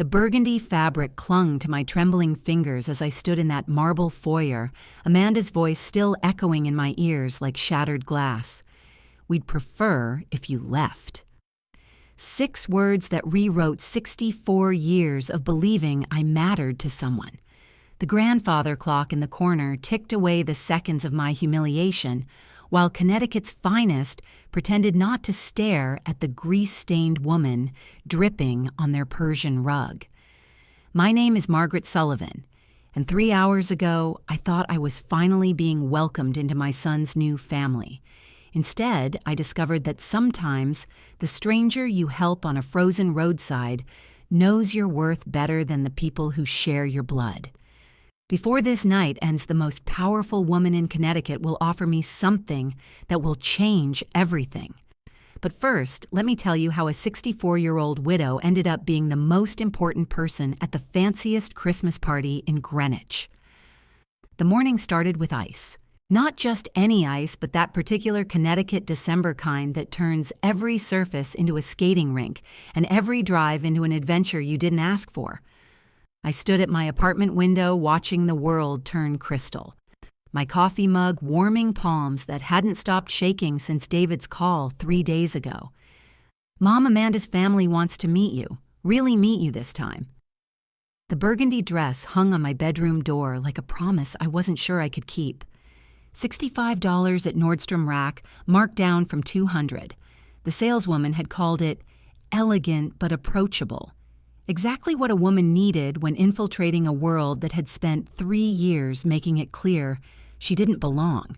The burgundy fabric clung to my trembling fingers as I stood in that marble foyer, Amanda's voice still echoing in my ears like shattered glass. "We'd prefer if you left." 6 words that rewrote 64 years of believing I mattered to someone. The grandfather clock in the corner ticked away the seconds of my humiliation, while Connecticut's finest pretended not to stare at the grease-stained woman dripping on their Persian rug. My name is Margaret Sullivan, and 3 hours ago I thought I was finally being welcomed into my son's new family. Instead, I discovered that sometimes the stranger you help on a frozen roadside knows your worth better than the people who share your blood. Before this night ends, the most powerful woman in Connecticut will offer me something that will change everything. But first, let me tell you how a 64-year-old widow ended up being the most important person at the fanciest Christmas party in Greenwich. The morning started with ice. Not just any ice, but that particular Connecticut December kind that turns every surface into a skating rink and every drive into an adventure you didn't ask for. I stood at my apartment window watching the world turn crystal, my coffee mug warming palms that hadn't stopped shaking since David's call 3 days ago. "Mom, Amanda's family wants to meet you, really meet you this time." The burgundy dress hung on my bedroom door like a promise I wasn't sure I could keep. $65 at Nordstrom Rack, marked down from $200. The saleswoman had called it elegant but approachable. Exactly what a woman needed when infiltrating a world that had spent 3 years making it clear she didn't belong.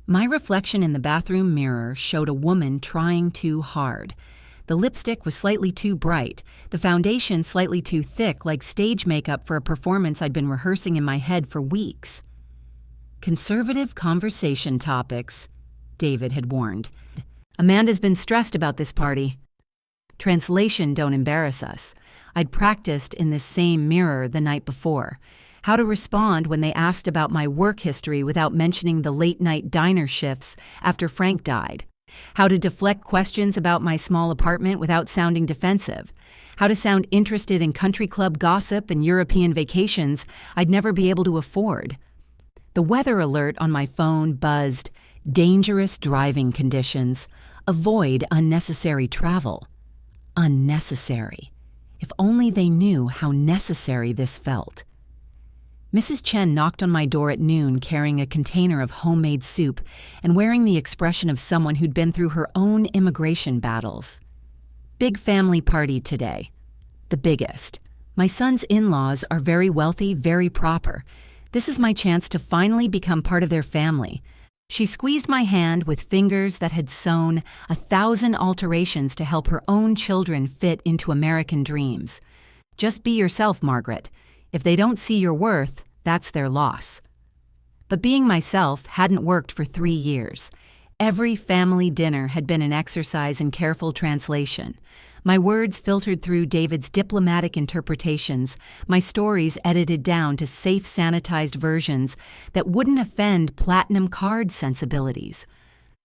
My reflection in the bathroom mirror showed a woman trying too hard. The lipstick was slightly too bright, the foundation slightly too thick, like stage makeup for a performance I'd been rehearsing in my head for weeks. "Conservative conversation topics," David had warned. "Amanda's been stressed about this party." Translation: don't embarrass us. I'd practiced in this same mirror the night before. How to respond when they asked about my work history without mentioning the late-night diner shifts after Frank died. How to deflect questions about my small apartment without sounding defensive. How to sound interested in country club gossip and European vacations I'd never be able to afford. The weather alert on my phone buzzed, "Dangerous driving conditions. Avoid unnecessary travel." Unnecessary. If only they knew how necessary this felt. Mrs. Chen knocked on my door at noon carrying a container of homemade soup and wearing the expression of someone who'd been through her own immigration battles. "Big family party today." The biggest. My son's in-laws are very wealthy, very proper. This is my chance to finally become part of their family. She squeezed my hand with fingers that had sewn 1,000 alterations to help her own children fit into American dreams. "Just be yourself, Margaret. If they don't see your worth, that's their loss." But being myself hadn't worked for 3 years. Every family dinner had been an exercise in careful translation. My words filtered through David's diplomatic interpretations, my stories edited down to safe, sanitized versions that wouldn't offend platinum card sensibilities.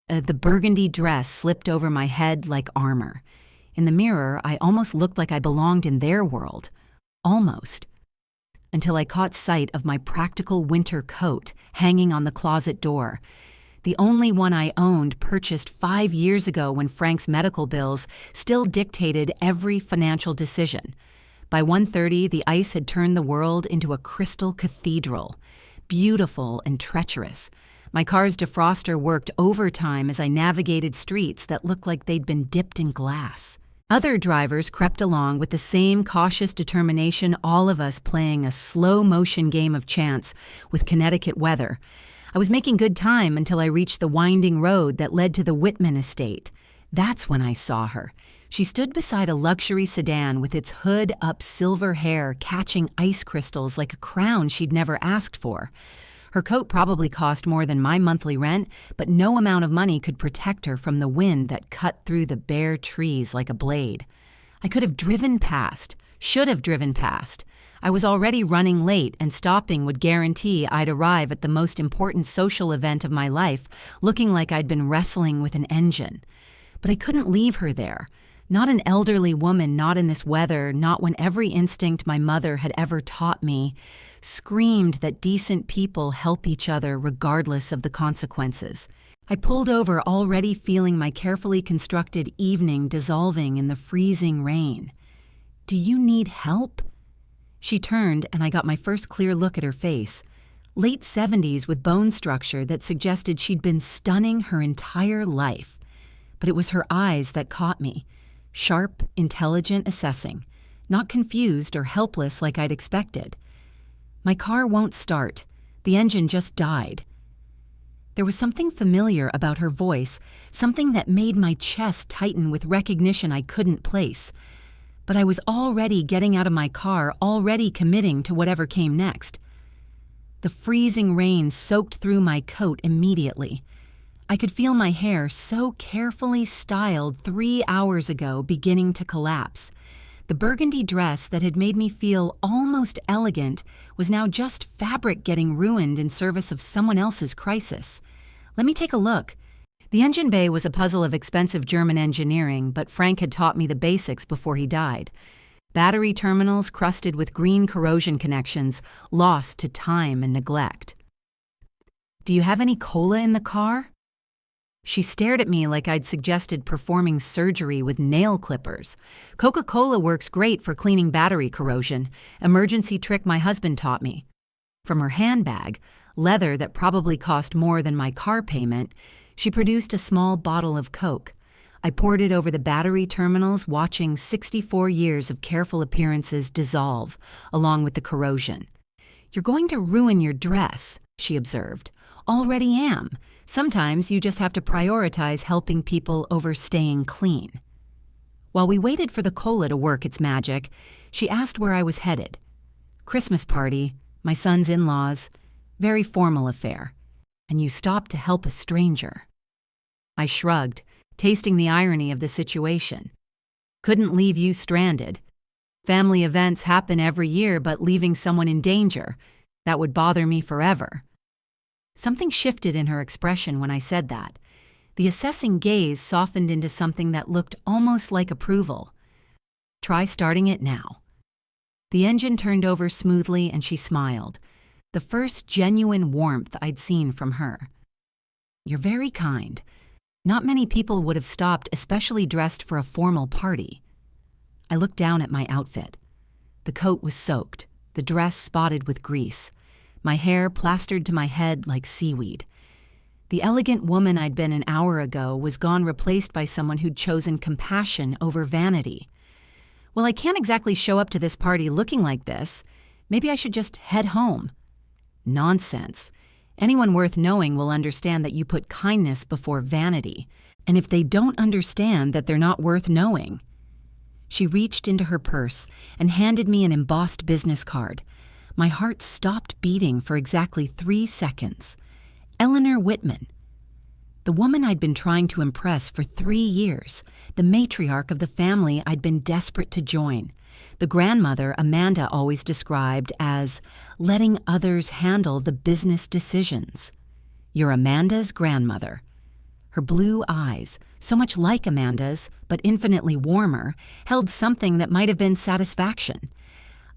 The burgundy dress slipped over my head like armor. In the mirror, I almost looked like I belonged in their world. Almost. Until I caught sight of my practical winter coat hanging on the closet door. The only one I owned, purchased 5 years ago when Frank's medical bills still dictated every financial decision. By 1:30, the ice had turned the world into a crystal cathedral, beautiful and treacherous. My car's defroster worked overtime as I navigated streets that looked like they'd been dipped in glass. Other drivers crept along with the same cautious determination, all of us playing a slow-motion game of chance with Connecticut weather. I was making good time until I reached the winding road that led to the Wittman estate. That's when I saw her. She stood beside a luxury sedan with its hood-up silver hair catching ice crystals like a crown she'd never asked for. Her coat probably cost more than my monthly rent, but no amount of money could protect her from the wind that cut through the bare trees like a blade. I could have driven past, should have driven past. I was already running late, and stopping would guarantee I'd arrive at the most important social event of my life, looking like I'd been wrestling with an engine. But I couldn't leave her there. Not an elderly woman, not in this weather, not when every instinct my mother had ever taught me screamed that decent people help each other regardless of the consequences. I pulled over, already feeling my carefully constructed evening dissolving in the freezing rain. "Do you need help?" She turned, and I got my first clear look at her face. Late 70s with bone structure that suggested she'd been stunning her entire life. But it was her eyes that caught me. Sharp, intelligent, assessing. Not confused or helpless like I'd expected. "My car won't start. The engine just died." There was something familiar about her voice, something that made my chest tighten with recognition I couldn't place. But I was already getting out of my car, already committing to whatever came next. The freezing rain soaked through my coat immediately. I could feel my hair, so carefully styled 3 hours ago, beginning to collapse. The burgundy dress that had made me feel almost elegant was now just fabric getting ruined in service of someone else's crisis. "Let me take a look." The engine bay was a puzzle of expensive German engineering, but Frank had taught me the basics before he died. Battery terminals crusted with green corrosion connections, lost to time and neglect. "Do you have any cola in the car?" She stared at me like I'd suggested performing surgery with nail clippers. "Coca-Cola works great for cleaning battery corrosion. Emergency trick my husband taught me." From her handbag, leather that probably cost more than my car payment, she produced a small bottle of Coke. I poured it over the battery terminals, watching 64 years of careful appearances dissolve, along with the corrosion. "You're going to ruin your dress," she observed. "Already am. Sometimes you just have to prioritize helping people over staying clean." While we waited for the cola to work its magic, she asked where I was headed. "Christmas party, my son's in-laws, very formal affair. And you stopped to help a stranger." I shrugged, tasting the irony of the situation. "Couldn't leave you stranded. Family events happen every year, but leaving someone in danger, that would bother me forever." Something shifted in her expression when I said that. The assessing gaze softened into something that looked almost like approval. "Try starting it now." The engine turned over smoothly and she smiled, the first genuine warmth I'd seen from her. "You're very kind. Not many people would have stopped, especially dressed for a formal party." I looked down at my outfit. The coat was soaked, the dress spotted with grease, my hair plastered to my head like seaweed. The elegant woman I'd been an hour ago was gone, replaced by someone who'd chosen compassion over vanity. "Well, I can't exactly show up to this party looking like this. Maybe I should just head home." "Nonsense. Anyone worth knowing will understand that you put kindness before vanity. And if they don't understand that they're not worth knowing." She reached into her purse and handed me an embossed business card. My heart stopped beating for exactly 3 seconds. Eleanor Wittman. The woman I'd been trying to impress for 3 years, the matriarch of the family I'd been desperate to join. The grandmother Amanda always described as letting others handle the business decisions. You're Amanda's grandmother. Her blue eyes, so much like Amanda's, but infinitely warmer, held something that might have been satisfaction.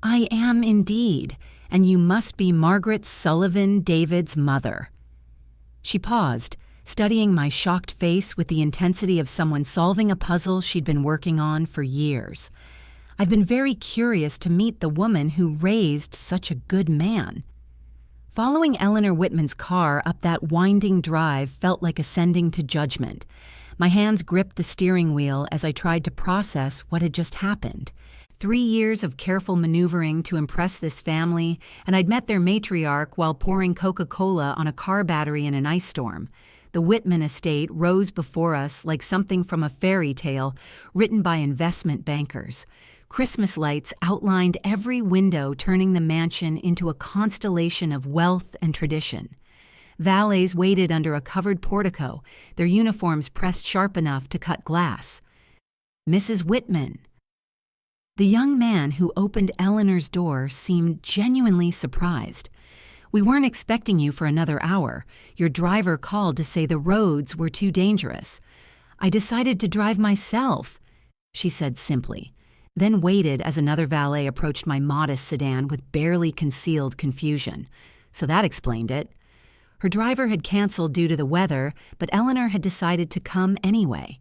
"I am indeed, and you must be Margaret Sullivan, David's mother." She paused, studying my shocked face with the intensity of someone solving a puzzle she'd been working on for years. I've been very curious to meet the woman who raised such a good man. Following Eleanor Wittman's car up that winding drive felt like ascending to judgment. My hands gripped the steering wheel as I tried to process what had just happened. 3 years of careful maneuvering to impress this family, and I'd met their matriarch while pouring Coca-Cola on a car battery in an ice storm. The Wittman estate rose before us like something from a fairy tale written by investment bankers. Christmas lights outlined every window, turning the mansion into a constellation of wealth and tradition. Valets waited under a covered portico, their uniforms pressed sharp enough to cut glass. "Mrs. Wittman." The young man who opened Eleanor's door seemed genuinely surprised. "We weren't expecting you for another hour. Your driver called to say the roads were too dangerous. I decided to drive myself." she said simply, then waited as another valet approached my modest sedan with barely concealed confusion. So that explained it. Her driver had canceled due to the weather, but Eleanor had decided to come anyway.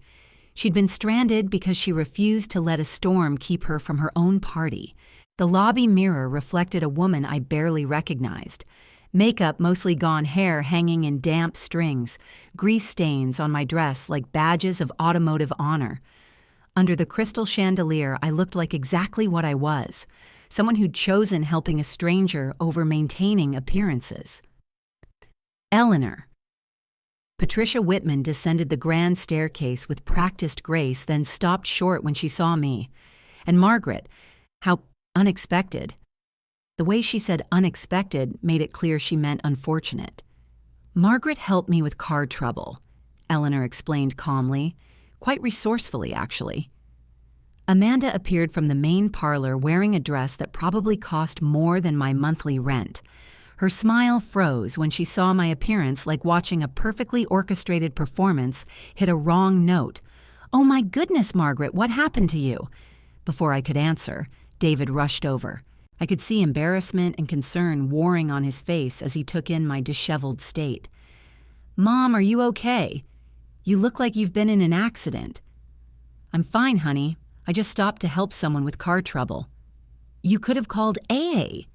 She'd been stranded because she refused to let a storm keep her from her own party. The lobby mirror reflected a woman I barely recognized. Makeup mostly gone, hair hanging in damp strings, grease stains on my dress like badges of automotive honor. Under the crystal chandelier, I looked like exactly what I was, someone who'd chosen helping a stranger over maintaining appearances. Eleanor. Patricia Wittman descended the grand staircase with practiced grace, then stopped short when she saw me. And Margaret, how unexpected. The way she said unexpected made it clear she meant unfortunate. Margaret helped me with car trouble, Eleanor explained calmly, quite resourcefully actually. Amanda appeared from the main parlor wearing a dress that probably cost more than my monthly rent. Her smile froze when she saw my appearance, like watching a perfectly orchestrated performance hit a wrong note. "Oh my goodness, Margaret, what happened to you?" Before I could answer, David rushed over. I could see embarrassment and concern warring on his face as he took in my disheveled state. "Mom, are you okay? You look like you've been in an accident." "I'm fine, honey. I just stopped to help someone with car trouble." "You could have called AA."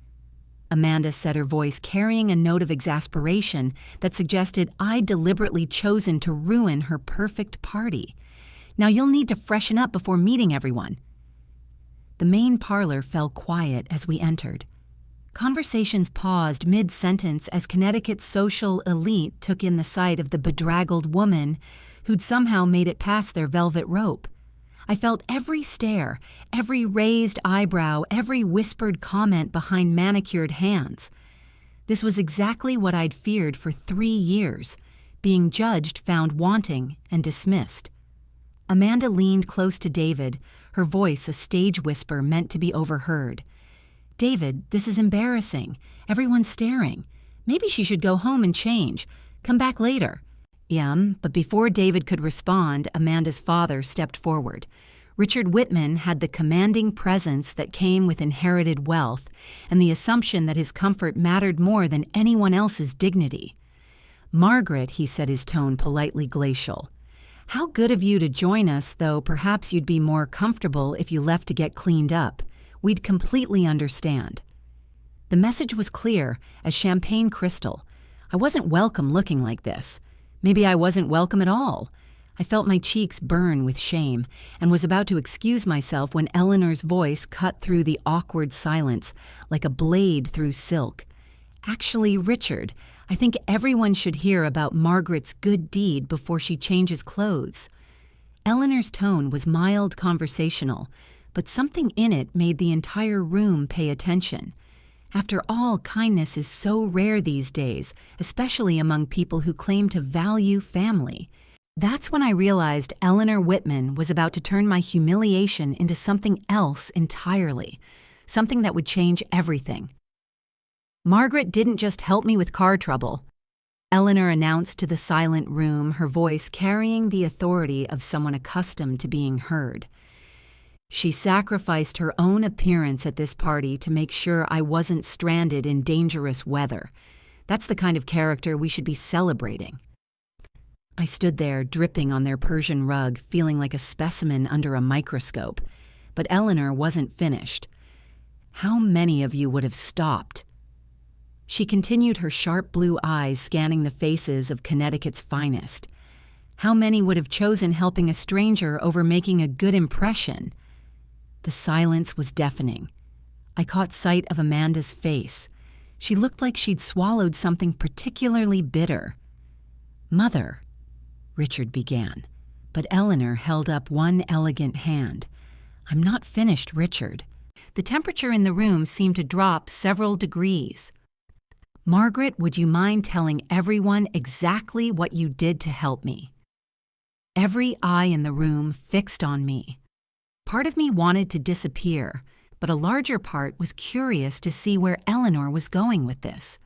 Amanda said, her voice carrying a note of exasperation that suggested I'd deliberately chosen to ruin her perfect party. "Now you'll need to freshen up before meeting everyone." The main parlor fell quiet as we entered. Conversations paused mid-sentence as Connecticut's social elite took in the sight of the bedraggled woman who'd somehow made it past their velvet rope. I felt every stare, every raised eyebrow, every whispered comment behind manicured hands. This was exactly what I'd feared for 3 years, being judged, found wanting, and dismissed. Amanda leaned close to David, her voice a stage whisper meant to be overheard. "David, this is embarrassing. Everyone's staring. Maybe she should go home and change. Come back later." But before David could respond, Amanda's father stepped forward. Richard Wittman had the commanding presence that came with inherited wealth and the assumption that his comfort mattered more than anyone else's dignity. "Margaret," he said, his tone politely glacial. "How good of you to join us, though perhaps you'd be more comfortable if you left to get cleaned up. We'd completely understand." The message was clear as champagne crystal. I wasn't welcome looking like this. Maybe I wasn't welcome at all. I felt my cheeks burn with shame and was about to excuse myself when Eleanor's voice cut through the awkward silence like a blade through silk. "Actually, Richard, I think everyone should hear about Margaret's good deed before she changes clothes." Eleanor's tone was mild conversational, but something in it made the entire room pay attention. After all, kindness is so rare these days, especially among people who claim to value family. That's when I realized Eleanor Wittman was about to turn my humiliation into something else entirely, something that would change everything. "Margaret didn't just help me with car trouble," Eleanor announced to the silent room, her voice carrying the authority of someone accustomed to being heard. "She sacrificed her own appearance at this party to make sure I wasn't stranded in dangerous weather. That's the kind of character we should be celebrating." I stood there, dripping on their Persian rug, feeling like a specimen under a microscope. But Eleanor wasn't finished. "How many of you would have stopped?" She continued, her sharp blue eyes scanning the faces of Connecticut's finest. "How many would have chosen helping a stranger over making a good impression?" The silence was deafening. I caught sight of Amanda's face. She looked like she'd swallowed something particularly bitter. "Mother," Richard began, but Eleanor held up one elegant hand. "I'm not finished, Richard." The temperature in the room seemed to drop several degrees. "Margaret, would you mind telling everyone exactly what you did to help me?" Every eye in the room fixed on me. Part of me wanted to disappear, but a larger part was curious to see where Eleanor was going with this.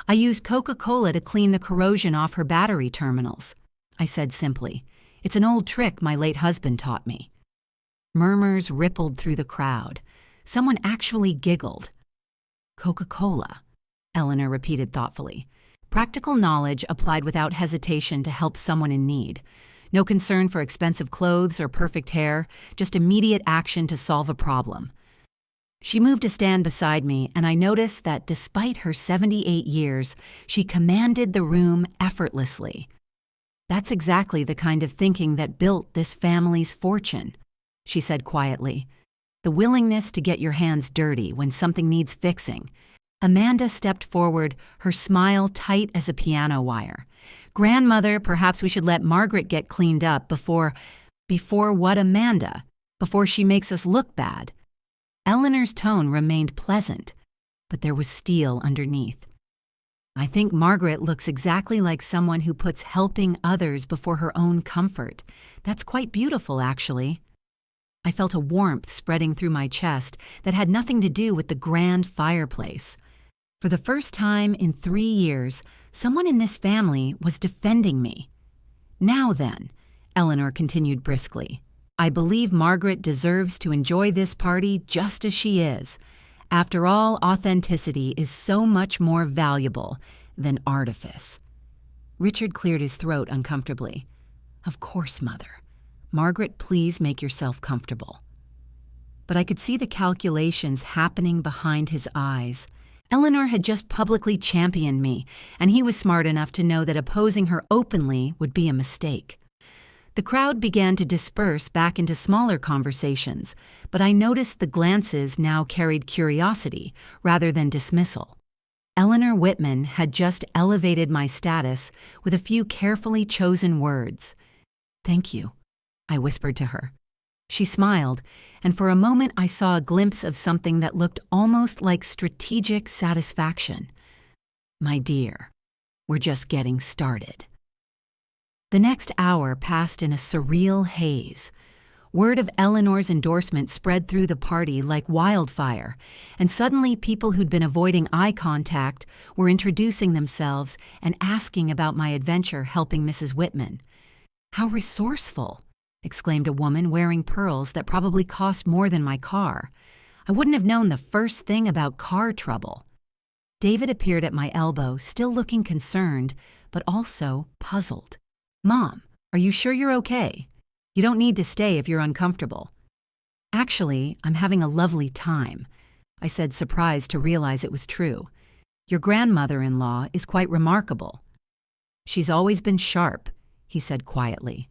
"I used Coca-Cola to clean the corrosion off her battery terminals," I said simply. "It's an old trick my late husband taught me." Murmurs rippled through the crowd. Someone actually giggled. Coca-Cola, Eleanor repeated thoughtfully. Practical knowledge applied without hesitation to help someone in need. No concern for expensive clothes or perfect hair, just immediate action to solve a problem. She moved to stand beside me, and I noticed that despite her 78 years, she commanded the room effortlessly. That's exactly the kind of thinking that built this family's fortune, she said quietly. The willingness to get your hands dirty when something needs fixing. Amanda stepped forward, her smile tight as a piano wire. Grandmother, perhaps we should let Margaret get cleaned up before what, Amanda? Before she makes us look bad. Eleanor's tone remained pleasant, but there was steel underneath. I think Margaret looks exactly like someone who puts helping others before her own comfort. That's quite beautiful, actually. I felt a warmth spreading through my chest that had nothing to do with the grand fireplace. For the first time in 3 years, someone in this family was defending me. Now then, Eleanor continued briskly, I believe Margaret deserves to enjoy this party just as she is. After all, authenticity is so much more valuable than artifice. Richard cleared his throat uncomfortably. Of course, Mother. Margaret, please make yourself comfortable. But I could see the calculations happening behind his eyes. Eleanor had just publicly championed me, and he was smart enough to know that opposing her openly would be a mistake. The crowd began to disperse back into smaller conversations, but I noticed the glances now carried curiosity rather than dismissal. Eleanor Wittman had just elevated my status with a few carefully chosen words. Thank you, I whispered to her. She smiled, and for a moment I saw a glimpse of something that looked almost like strategic satisfaction. My dear, we're just getting started. The next hour passed in a surreal haze. Word of Eleanor's endorsement spread through the party like wildfire, and suddenly people who'd been avoiding eye contact were introducing themselves and asking about my adventure helping Mrs. Wittman. How resourceful, exclaimed a woman wearing pearls that probably cost more than my car. I wouldn't have known the first thing about car trouble. David appeared at my elbow, still looking concerned, but also puzzled. Mom, are you sure you're okay? You don't need to stay if you're uncomfortable. Actually, I'm having a lovely time, I said, surprised to realize it was true. Your grandmother-in-law is quite remarkable. She's always been sharp, he said quietly.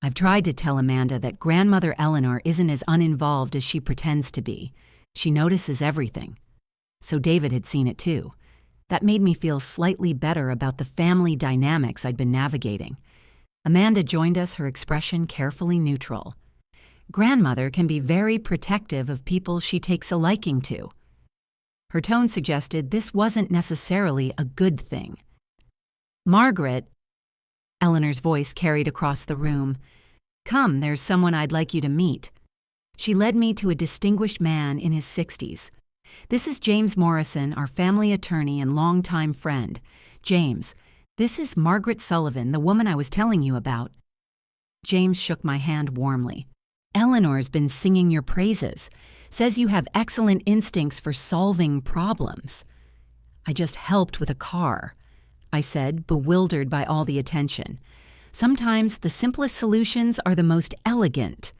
I've tried to tell Amanda that Grandmother Eleanor isn't as uninvolved as she pretends to be. She notices everything. So David had seen it too. That made me feel slightly better about the family dynamics I'd been navigating. Amanda joined us, her expression carefully neutral. Grandmother can be very protective of people she takes a liking to. Her tone suggested this wasn't necessarily a good thing. Margaret, Eleanor's voice carried across the room. Come, there's someone I'd like you to meet. She led me to a distinguished man in his 60s. This is James Morrison, our family attorney and longtime friend. James, this is Margaret Sullivan, the woman I was telling you about. James shook my hand warmly. Eleanor's been singing your praises. Says you have excellent instincts for solving problems. I just helped with a car, I said, bewildered by all the attention. Sometimes the simplest solutions are the most elegant,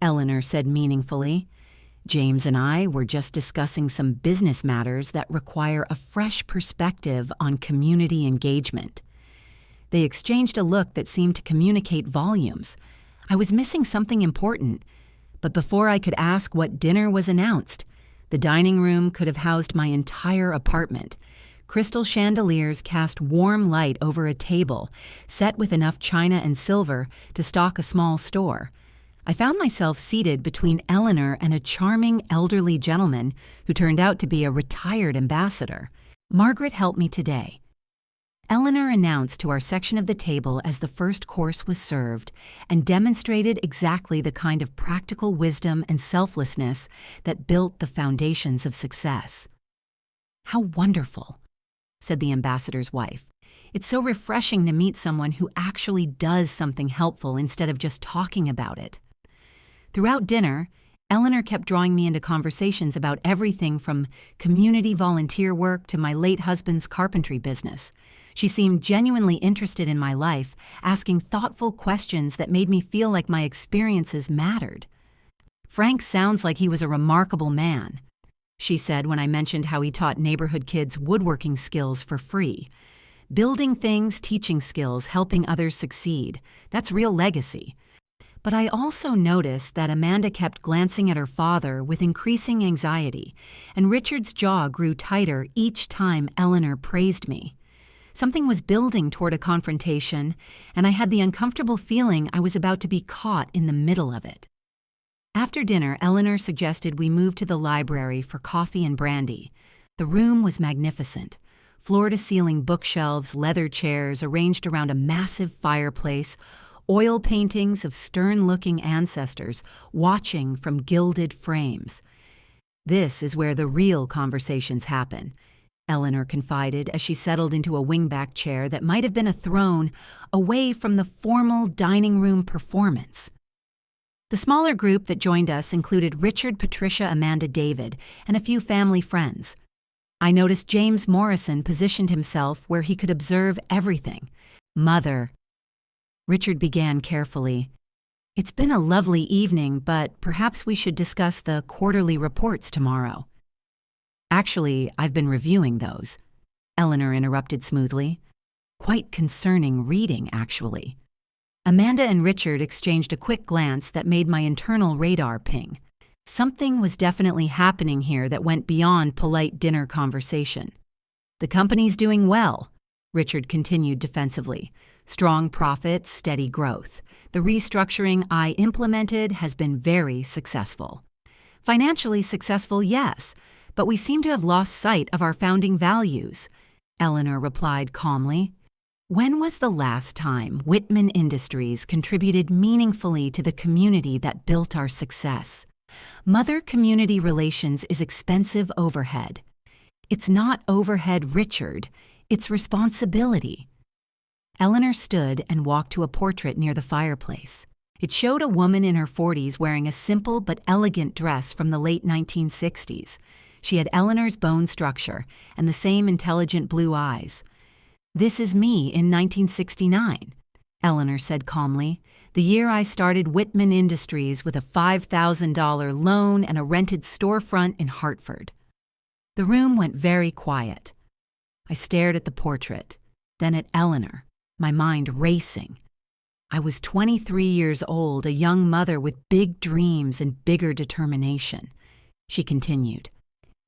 Eleanor said meaningfully. James and I were just discussing some business matters that require a fresh perspective on community engagement. They exchanged a look that seemed to communicate volumes. I was missing something important, but before I could ask what dinner was announced, the dining room could have housed my entire apartment. Crystal chandeliers cast warm light over a table, set with enough china and silver to stock a small store. I found myself seated between Eleanor and a charming elderly gentleman who turned out to be a retired ambassador. Margaret helped me today. Eleanor announced to our section of the table as the first course was served and demonstrated exactly the kind of practical wisdom and selflessness that built the foundations of success. How wonderful, said the ambassador's wife. It's so refreshing to meet someone who actually does something helpful instead of just talking about it. Throughout dinner, Eleanor kept drawing me into conversations about everything from community volunteer work to my late husband's carpentry business. She seemed genuinely interested in my life, asking thoughtful questions that made me feel like my experiences mattered. "Frank sounds like he was a remarkable man," she said when I mentioned how he taught neighborhood kids woodworking skills for free. "Building things, teaching skills, helping others succeed. That's real legacy." But I also noticed that Amanda kept glancing at her father with increasing anxiety, and Richard's jaw grew tighter each time Eleanor praised me. Something was building toward a confrontation, and I had the uncomfortable feeling I was about to be caught in the middle of it. After dinner, Eleanor suggested we move to the library for coffee and brandy. The room was magnificent. Floor-to-ceiling bookshelves, leather chairs arranged around a massive fireplace, oil paintings of stern-looking ancestors watching from gilded frames. "This is where the real conversations happen," Eleanor confided as she settled into a wingback chair that might have been a throne away from the formal dining room performance. The smaller group that joined us included Richard, Patricia, Amanda, David, and a few family friends. I noticed James Morrison positioned himself where he could observe everything. "Mother," Richard began carefully, "it's been a lovely evening, but perhaps we should discuss the quarterly reports tomorrow." "Actually, I've been reviewing those," Eleanor interrupted smoothly. "Quite concerning reading, actually." Amanda and Richard exchanged a quick glance that made my internal radar ping. Something was definitely happening here that went beyond polite dinner conversation. "The company's doing well," Richard continued defensively. "Strong profits, steady growth. The restructuring I implemented has been very successful." "Financially successful, yes, but we seem to have lost sight of our founding values," Eleanor replied calmly. "When was the last time Wittman Industries contributed meaningfully to the community that built our success? Mother-community relations is expensive overhead. It's not overhead, Richard. It's responsibility." Eleanor stood and walked to a portrait near the fireplace. It showed a woman in her 40s wearing a simple but elegant dress from the late 1960s. She had Eleanor's bone structure and the same intelligent blue eyes. "This is me in 1969, Eleanor said calmly, "the year I started Wittman Industries with a $5,000 loan and a rented storefront in Hartford." The room went very quiet. I stared at the portrait, then at Eleanor, my mind racing. I was 23 years old, a young mother with big dreams and bigger determination. She continued,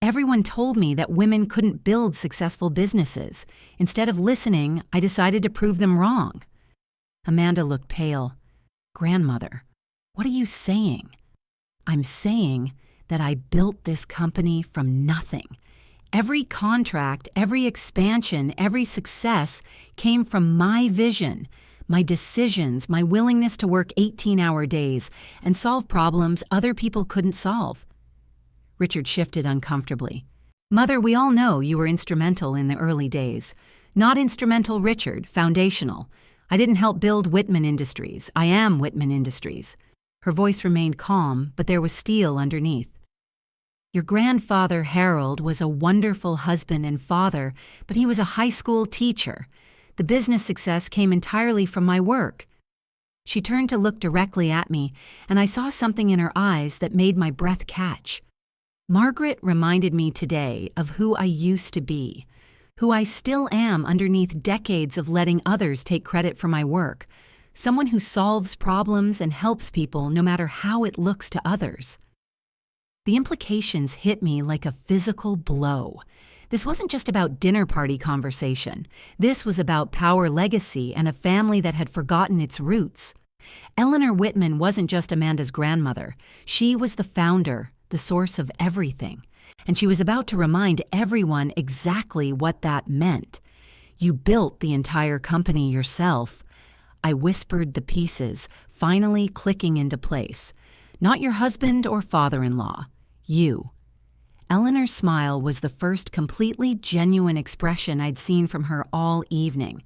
"Everyone told me that women couldn't build successful businesses. Instead of listening, I decided to prove them wrong." Amanda looked pale. "Grandmother, what are you saying?" "I'm saying that I built this company from nothing. Every contract, every expansion, every success came from my vision, my decisions, my willingness to work 18-hour days and solve problems other people couldn't solve." Richard shifted uncomfortably. "Mother, we all know you were instrumental in the early days. Not instrumental, Richard, foundational. I didn't help build Wittman Industries. I am Wittman Industries." Her voice remained calm, but there was steel underneath. "Your grandfather, Harold, was a wonderful husband and father, but he was a high school teacher. The business success came entirely from my work." She turned to look directly at me, and I saw something in her eyes that made my breath catch. Margaret reminded me today of who I used to be, who I still am underneath decades of letting others take credit for my work, someone who solves problems and helps people no matter how it looks to others. The implications hit me like a physical blow. This wasn't just about dinner party conversation. This was about power legacy and a family that had forgotten its roots. Eleanor Wittman wasn't just Amanda's grandmother. She was the founder, the source of everything. And she was about to remind everyone exactly what that meant. "You built the entire company yourself." I whispered the pieces, finally clicking into place. "Not your husband or father-in-law. You." Eleanor's smile was the first completely genuine expression I'd seen from her all evening.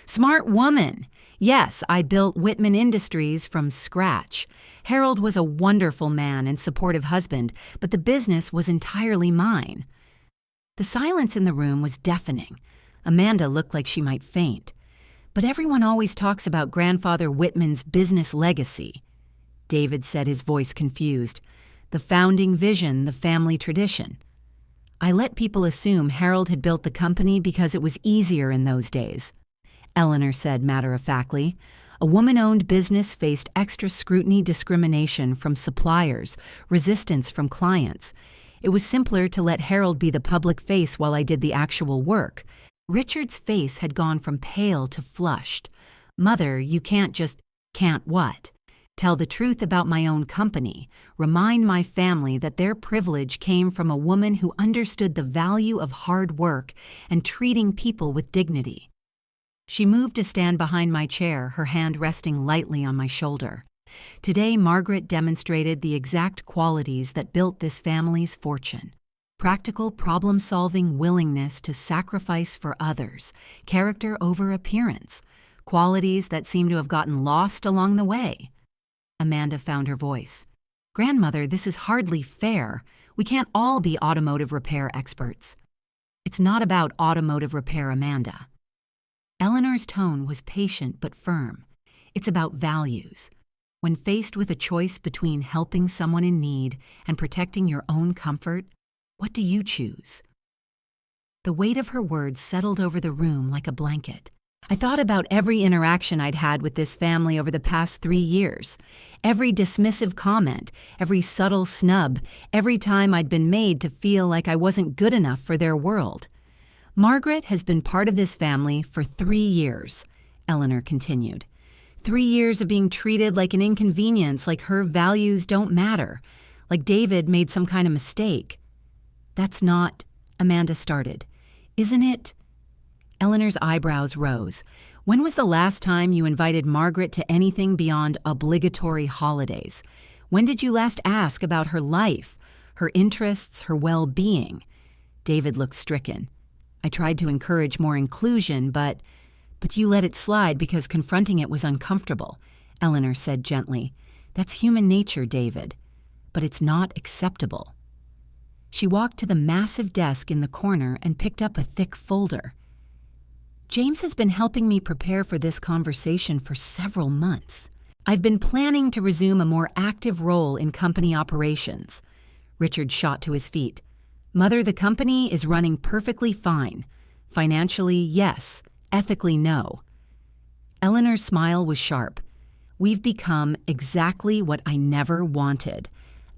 Smart woman! Yes, I built Wittman Industries from scratch. Harold was a wonderful man and supportive husband, but the business was entirely mine. The silence in the room was deafening. Amanda looked like she might faint. But everyone always talks about Grandfather Wittman's business legacy. David said, his voice confused. The founding vision, the family tradition. I let people assume Harold had built the company because it was easier in those days. Eleanor said matter-of-factly. A woman-owned business faced extra scrutiny, discrimination from suppliers, resistance from clients. It was simpler to let Harold be the public face while I did the actual work. Richard's face had gone from pale to flushed. Mother, you can't what? Tell the truth about my own company. Remind my family that their privilege came from a woman who understood the value of hard work and treating people with dignity. She moved to stand behind my chair, her hand resting lightly on my shoulder. Today, Margaret demonstrated the exact qualities that built this family's fortune. Practical, problem-solving willingness to sacrifice for others, character over appearance, qualities that seem to have gotten lost along the way. Amanda found her voice. Grandmother, this is hardly fair. We can't all be automotive repair experts. It's not about automotive repair, Amanda. Eleanor's tone was patient but firm. It's about values. When faced with a choice between helping someone in need and protecting your own comfort, what do you choose? The weight of her words settled over the room like a blanket. I thought about every interaction I'd had with this family over the past 3 years. Every dismissive comment, every subtle snub, every time I'd been made to feel like I wasn't good enough for their world. Margaret has been part of this family for 3 years, Eleanor continued. 3 years of being treated like an inconvenience, like her values don't matter, like David made some kind of mistake. That's not, Amanda started. Isn't it? Eleanor's eyebrows rose. When was the last time you invited Margaret to anything beyond obligatory holidays? When did you last ask about her life, her interests, her well-being? David looked stricken. I tried to encourage more inclusion, but you let it slide because confronting it was uncomfortable, Eleanor said gently. That's human nature, David. But it's not acceptable. She walked to the massive desk in the corner and picked up a thick folder. James has been helping me prepare for this conversation for several months. I've been planning to resume a more active role in company operations. Richard shot to his feet. Mother, the company is running perfectly fine. Financially, yes. Ethically, no. Eleanor's smile was sharp. We've become exactly what I never wanted.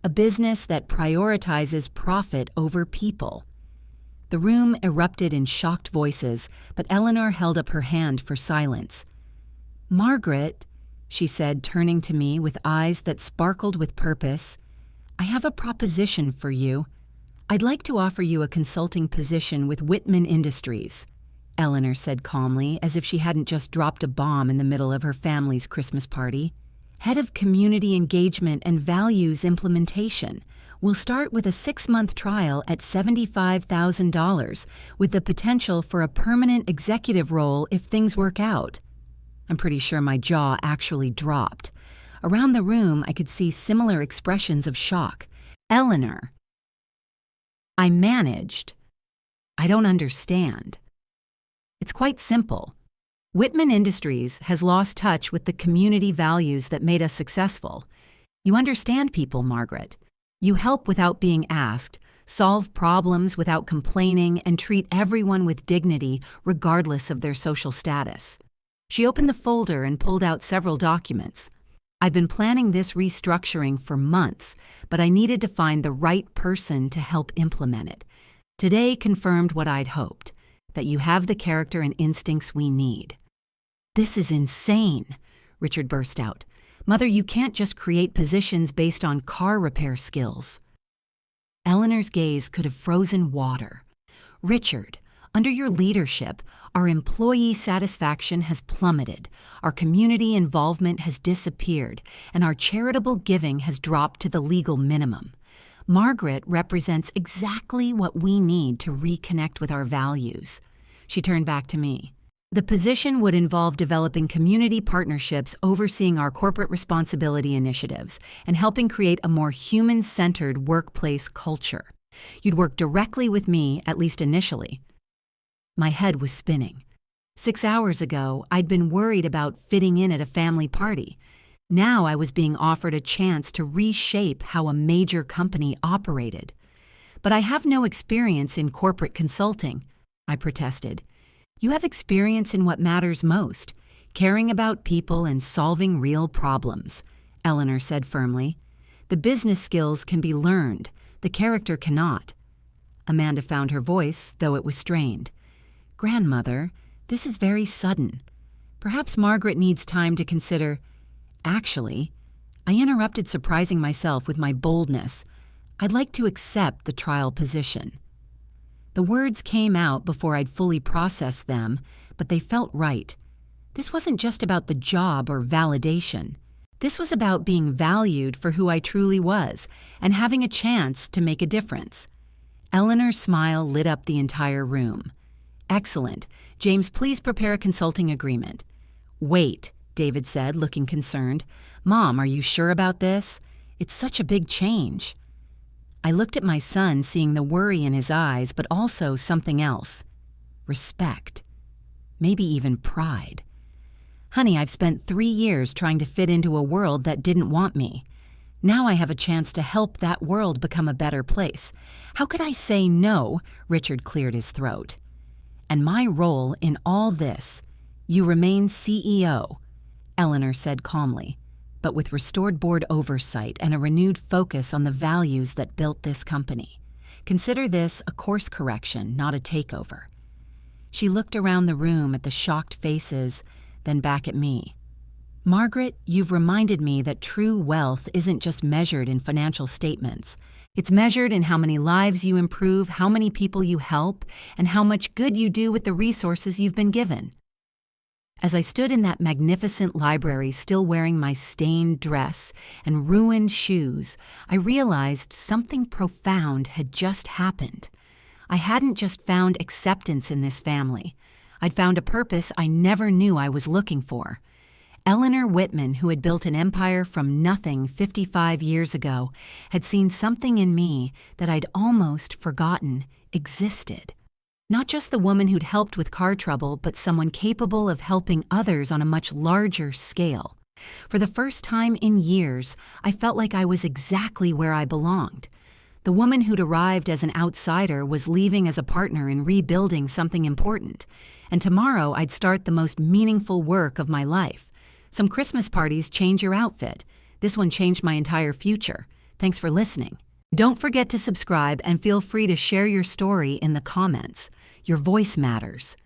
A business that prioritizes profit over people. The room erupted in shocked voices, but Eleanor held up her hand for silence. Margaret, she said, turning to me with eyes that sparkled with purpose, I have a proposition for you. I'd like to offer you a consulting position with Wittman Industries, Eleanor said calmly, as if she hadn't just dropped a bomb in the middle of her family's Christmas party. Head of Community Engagement and Values Implementation. We'll start with a 6-month trial at $75,000 with the potential for a permanent executive role if things work out. I'm pretty sure my jaw actually dropped. Around the room, I could see similar expressions of shock. Eleanor. I managed. I don't understand. It's quite simple. Wittman Industries has lost touch with the community values that made us successful. You understand people, Margaret. You help without being asked, solve problems without complaining, and treat everyone with dignity regardless of their social status. She opened the folder and pulled out several documents. I've been planning this restructuring for months, but I needed to find the right person to help implement it. Today confirmed what I'd hoped, that you have the character and instincts we need. This is insane, Richard burst out. Mother, you can't just create positions based on car repair skills. Eleanor's gaze could have frozen water. Richard, under your leadership, our employee satisfaction has plummeted, our community involvement has disappeared, and our charitable giving has dropped to the legal minimum. Margaret represents exactly what we need to reconnect with our values. She turned back to me. The position would involve developing community partnerships, overseeing our corporate responsibility initiatives, and helping create a more human-centered workplace culture. You'd work directly with me, at least initially. My head was spinning. 6 hours ago, I'd been worried about fitting in at a family party. Now I was being offered a chance to reshape how a major company operated. But I have no experience in corporate consulting, I protested. You have experience in what matters most, caring about people and solving real problems, Eleanor said firmly. The business skills can be learned, the character cannot. Amanda found her voice, though it was strained. Grandmother, this is very sudden. Perhaps Margaret needs time to consider. Actually, I interrupted, surprising myself with my boldness. I'd like to accept the trial position. The words came out before I'd fully processed them, but they felt right. This wasn't just about the job or validation. This was about being valued for who I truly was and having a chance to make a difference. Eleanor's smile lit up the entire room. Excellent. James, please prepare a consulting agreement. Wait, David said, looking concerned. Mom, are you sure about this? It's such a big change. I looked at my son, seeing the worry in his eyes, but also something else. Respect. Maybe even pride. Honey, I've spent 3 years trying to fit into a world that didn't want me. Now I have a chance to help that world become a better place. How could I say no? Richard cleared his throat. And my role in all this, you remain CEO, Eleanor said calmly, but with restored board oversight and a renewed focus on the values that built this company. Consider this a course correction, not a takeover. She looked around the room at the shocked faces, then back at me. Margaret, you've reminded me that true wealth isn't just measured in financial statements. It's measured in how many lives you improve, how many people you help, and how much good you do with the resources you've been given. As I stood in that magnificent library, still wearing my stained dress and ruined shoes, I realized something profound had just happened. I hadn't just found acceptance in this family. I'd found a purpose I never knew I was looking for. Eleanor Wittman, who had built an empire from nothing 55 years ago, had seen something in me that I'd almost forgotten existed. Not just the woman who'd helped with car trouble, but someone capable of helping others on a much larger scale. For the first time in years, I felt like I was exactly where I belonged. The woman who'd arrived as an outsider was leaving as a partner in rebuilding something important. And tomorrow I'd start the most meaningful work of my life. Some Christmas parties change your outfit. This one changed my entire future. Thanks for listening. Don't forget to subscribe and feel free to share your story in the comments. Your voice matters.